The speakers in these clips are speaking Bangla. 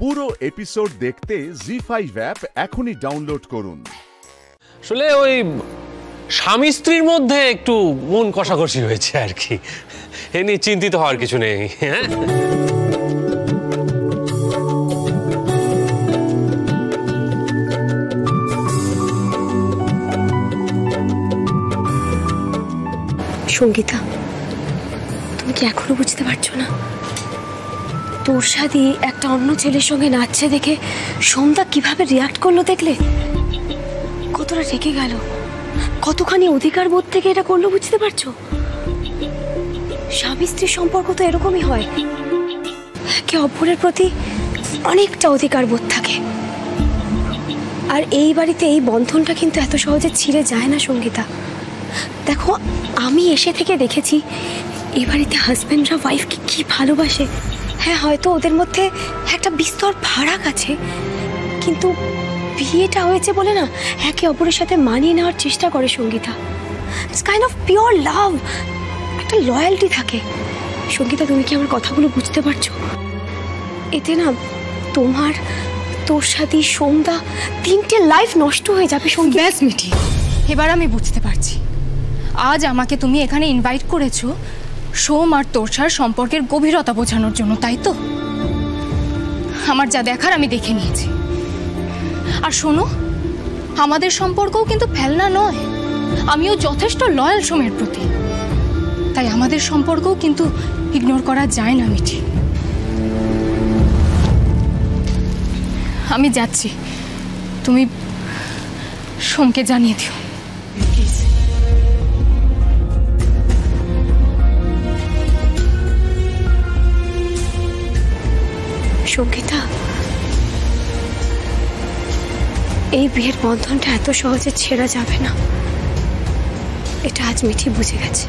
পুরো এপিসোড দেখতে জি5 অ্যাপ এখনই ডাউনলোড করুন। আসলে ওই স্বামী স্ত্রীর মধ্যে একটু মন কষাকষি হয়েছে আর কি, এ নিয়ে চিন্তিত হওয়ার কিছু নেই। হ্যাঁ, সঙ্গীতা, তুমি কি এখনো বুঝতে পারছো না? তোর সাথে একটা অন্য ছেলের সঙ্গে নাচছে দেখে সোমদা কিভাবে রিয়াক্ট করলো দেখলে? কতটা রেগে গেল, কতখানি অধিকার বোধ থেকে এটা করলো বুঝতে পারছো? স্বামী স্ত্রীর সম্পর্ক তো এরকমই হয়, একে অপরের প্রতি অনেকটা অধিকার বোধ থাকে। আর এই বাড়িতে এই বন্ধনটা কিন্তু এত সহজে ছিঁড়ে যায় না সঙ্গীতা। দেখো, আমি এসে থেকে দেখেছি এই বাড়িতে হাজব্যান্ডরা ওয়াইফকে কি ভালোবাসে। হ্যাঁ, হয়তো ওদের মধ্যে একটা বিস্তর ফারাক আছে, কিন্তু বিয়েটা হয়েছে বলে না একে অপরের সাথে মানিয়ে নেওয়ার চেষ্টা করে Sangeeta. It's kind of pure love, একটা লয়্যালটি থাকে। সঙ্গীতা, তুমি কি আমার কথাগুলো বুঝতে পারছো? এতে না তোমার, তোর সাথে সোমদা, তিনটে লাইফ নষ্ট হয়ে যাবে সঙ্গীতা। ব্যাস মিঠি, এবার আমি বুঝতে পারছি। আজ আমাকে তুমি এখানে ইনভাইট করেছো সোম আর তোরসার সম্পর্কের গভীরতা বোঝানোর জন্য, তাই তো? আমার যা দেখার আমি দেখে নিয়েছি। আর শোনো, আমাদের সম্পর্কও কিন্তু ফেলনা নয়, আমিও যথেষ্ট লয়াল সোমের প্রতি, তাই আমাদের সম্পর্কও কিন্তু ইগনোর করা যায় না মিঠি। আমি যাচ্ছি, তুমি সোমকে জানিয়ে দিও। সঙ্গীতা, এই বিয়ের বন্ধনটা এত সহজে ছেড়া যাবে না, এটা আজ মিঠি বুঝে গেছে।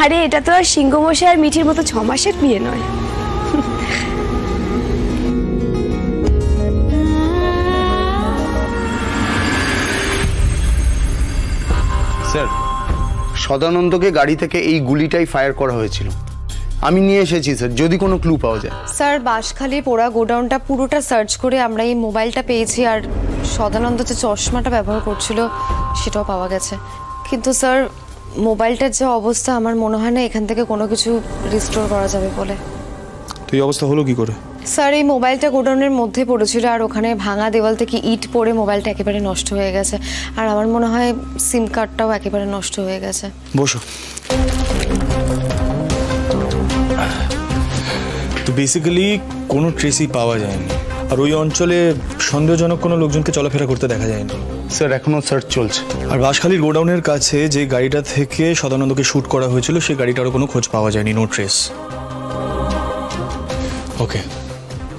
আরে এটা তো আর সিংহমশাই আর মিঠির মতো 6 মাসের বিয়ে নয়। স্যার, সদানন্দকে গাড়ি থেকে এই গুলিটাই ফায়ার করা হয়েছিল। আমি নিয়ে এসেছি স্যার, যদি কোনো ক্লু পাওয়া যায়। স্যার, বাঁশখালী পোড়া গোডাউনটা পুরোটা সার্চ করে আমরা এই মোবাইলটা পেয়েছি, আর সদানন্দ যে চশমাটা ব্যবহার করছিল সেটাও পাওয়া গেছে। কিন্তু স্যার, মোবাইলটার যে অবস্থা, আমার মনে হয় না এখান থেকে কোনো কিছু রিস্টোর করা যাবে বলে। তো এই অবস্থা হলো কি করে? স্যার, এই মোবাইলটা গোডাউনের মধ্যে পড়েছিল, আর ওখানে ভাঙা দেওয়াল থেকে ইট পড়ে মোবাইলটা একেবারে নষ্ট হয়ে গেছে। আর আমার মনে হয় সিম কার্ডটাও একেবারে নষ্ট হয়ে গেছে। বসো। তো বেসিক্যালি কোনো ট্রেসই পাওয়া যায়নি, আর ওই অঞ্চলে সন্দেহজনক কোনো লোকজনকে চলাফেরা করতে দেখা যায়নি। স্যার, এখনো সার্চ চলছে। আর বাঁশখালীর গোডাউনের কাছে যে গাড়িটা থেকে সদানন্দকে শ্যুট করা হয়েছিল সেই গাড়িটারও কোনো খোঁজ পাওয়া যায়নি, no trace. Okay,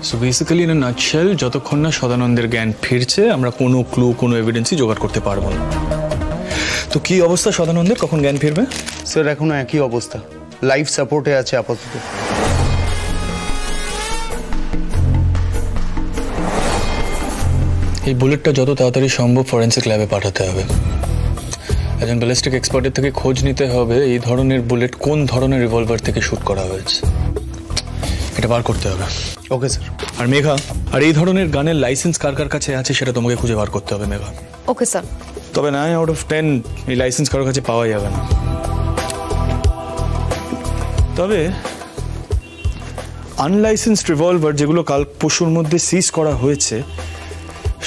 so basically in a nutshell, যতক্ষণ না সদানন্দের জ্ঞান ফিরছে আমরা কোনো ক্লু, কোনো এভিডেন্সই জোগাড় করতে পারবো না। তো কি অবস্থা সদানন্দের, কখন জ্ঞান ফিরবে? স্যার, এখনো একই অবস্থা, লাইফ সাপোর্টে আছে আপাতত। এই বুলেটটা যত তাড়াতাড়ি সম্ভব ফরেন্সিক ল্যাবে পাঠাতে হবে। একজন ব্যালিস্টিক এক্সপার্টের থেকে খোঁজ নিতে হবে এই ধরনের বুলেট কোন ধরনের রিভলভার থেকে শুট করা হয়েছে, এটা বার করতে হবে। Okay sir. আর মেঘা, আর এই ধরনের গানের লাইসেন্স কার কার কাছে আছে সেটা তোমাকে খুঁজে বার করতে হবে মেঘা। Okay sir. তবে 9 আউট অফ 10 এই লাইসেন্স কারোর কাছে পাওয়া যাবে না। তবে আনলাইসেন্সড রিভলভার যেগুলো কাল পরশুর মধ্যে সিজ করা হয়েছে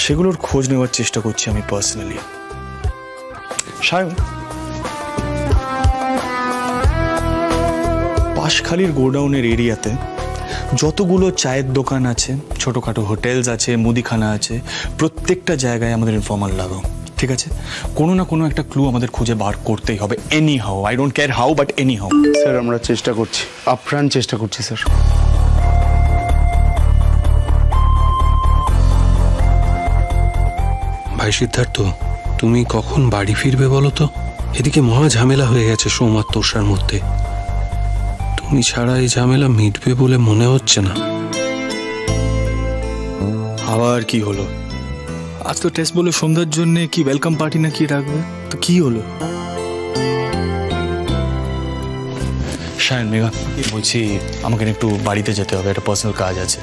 সেগুলোর খোঁজ নেওয়ার চেষ্টা করছি আমি পার্সোনালি। সায়ন, বাঁশখালীর গোডাউনের এরিয়াতে যতগুলো চায়ের দোকান আছে, ছোটোখাটো হোটেলস আছে, মুদিখানা আছে, প্রত্যেকটা জায়গায় আমাদের ইনফর্মার লাগাও, ঠিক আছে? কোনো না কোনো একটা ক্লু আমাদের খুঁজে বার করতেই হবে, any how, I don't care how, but any how. Sir, আমরা চেষ্টা করছি, আপ্রাণ চেষ্টা করছি স্যার। ভাই সিদ্ধার্থ, তুমি কখন বাড়ি ফিরবে বলো তো? এদিকে মহা ঝামেলা হয়ে গেছে সোম আর তোষার মধ্যে। তুমি ছাড়া এই ঝামেলা মিটবে বলে মনে হচ্ছে না। আবার কি হলো? আজ তো টেস্ট বলে সন্ধ্যার জন্য কি ওয়েলকাম পার্টি না কি রাখবে, তো কি হলো? শায়ন, মেঘা, বলছি আমাকে একটু বাড়িতে যেতে হবে, একটা পার্সোনাল কাজ আছে।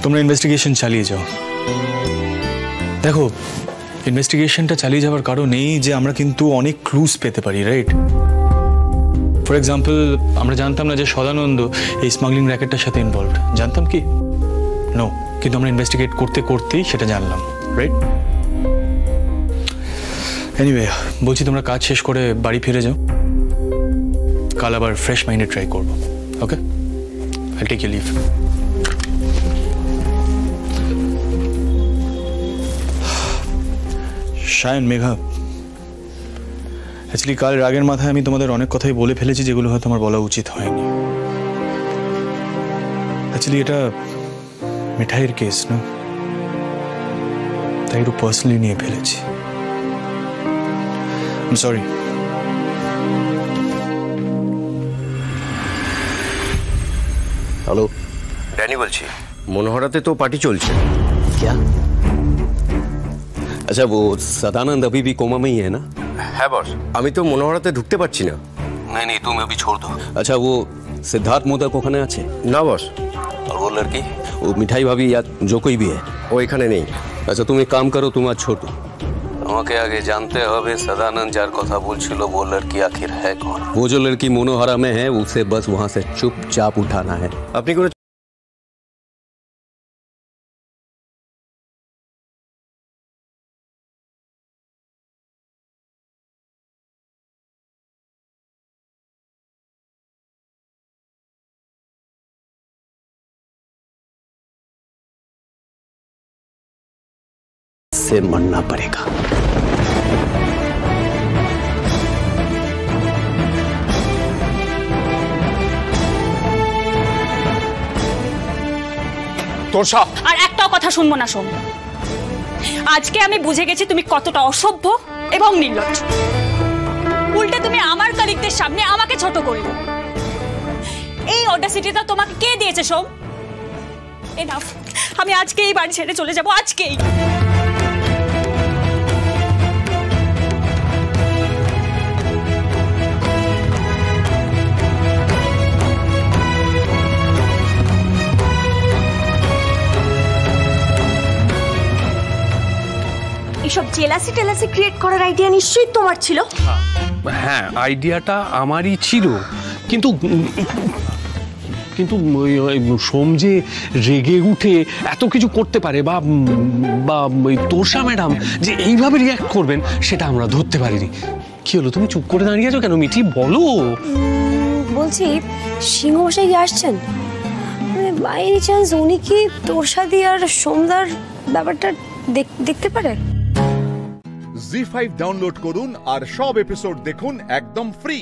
তোমরা ইনভেস্টিগেশন চালিয়ে যাও। দেখো, ইনভেস্টিগেশনটা চালিয়ে যাওয়ার কারণ এই যে আমরা কিন্তু অনেক ক্লুজ পেতে পারি, রাইট? ফর এক্সাম্পল, আমরা জানতাম না যে সদানন্দ এই স্মাগলিং র্যাকেটটার সাথে ইনভলভড। জানতাম কি? নো। কিন্তু আমরা ইনভেস্টিগেট করতে করতেই সেটা জানলাম, রাইট? এনিওয়ে, বলছি তোমরা কাজ শেষ করে বাড়ি ফিরে যাও, কাল আবার ফ্রেশ মাইন্ডে ট্রাই করবো। Okay, I take you leave. Shayan, Megha, actually কাল রাগের মাথায় আমি তোমাদের অনেক কথাই বলে ফেলেছি যেগুলো হয়তো আমার বলা উচিত হয়নি। অ্যাকচুয়ালি এটা মিঠাইয়ের কেস না, তাই একটু পার্সোনালি নিয়ে ফেলেছি। I am sorry. Hello, Danny বলছি। মনোহরাতে তো পার্টি চলছে। क्या? अच्छा, वो सदानंद अभी भी कोमा में ही है ना? হ্যাঁ বস, আমি তো মনোহরাতে ঢুকতে পারছি না। नहीं नहीं, तुम अभी छोड़ दो। अच्छा, वो सिद्धार्थ मोदक ওখানে আছে? না বস। और वो लड़की, वो मिठाई भाभी या जो कोई भी है, ও এখানে নেই। अच्छा तुम एक काम करो, तुम आज छोटू আমাকে আগে জানতে হবে सदानंद যার কথা বলছিল वो लड़की आखिर है कौन? वो जो लड़की मनोहरा में है उसे बस वहां से चुपचाप उठाना है। আপনি কোনো से मरना पड़ेगा। তোষা, আর একটাও কথা শুনবো না শোন। আজকে আমি বুঝে গেছি তুমি কতটা অসভ্য এবং নির্লজ্জ। উল্টে তুমি আমার কলিগদের সামনে আমাকে ছোট করলে। এই অডাসিটিটা তোমাকে কে দিয়েছে সোম? এনাফ, আমি আজকে এই বাড়ি ছেড়ে চলে যাব, আজকেই। এসব জেলাসি টেলাসি ক্রিয়েট করার আইডিয়া নিশ্চয়ই তোমার ছিল। হ্যাঁ, আইডিয়াটা আমারই ছিল, কিন্তু কিন্তু সোম যে রেগে উঠে এত কিছু করতে পারে বা তোষা ম্যাডাম যে এইভাবে রিয়াক্ট করবেন সেটা আমরা ধরতে পারিনি। কি হলো, তুমি চুপ করে দাঁড়িয়ে আছো কেন? মিঠি বলো। বলছি, সিংহমশাই কি আসছেন? বাই এনি চান্স উনি কি তোষাদি আর সোমদার ব্যাপারটা দেখতে পারে? জি5 ডাউনলোড করুন আর সব এপিসোড দেখুন একদম ফ্রি।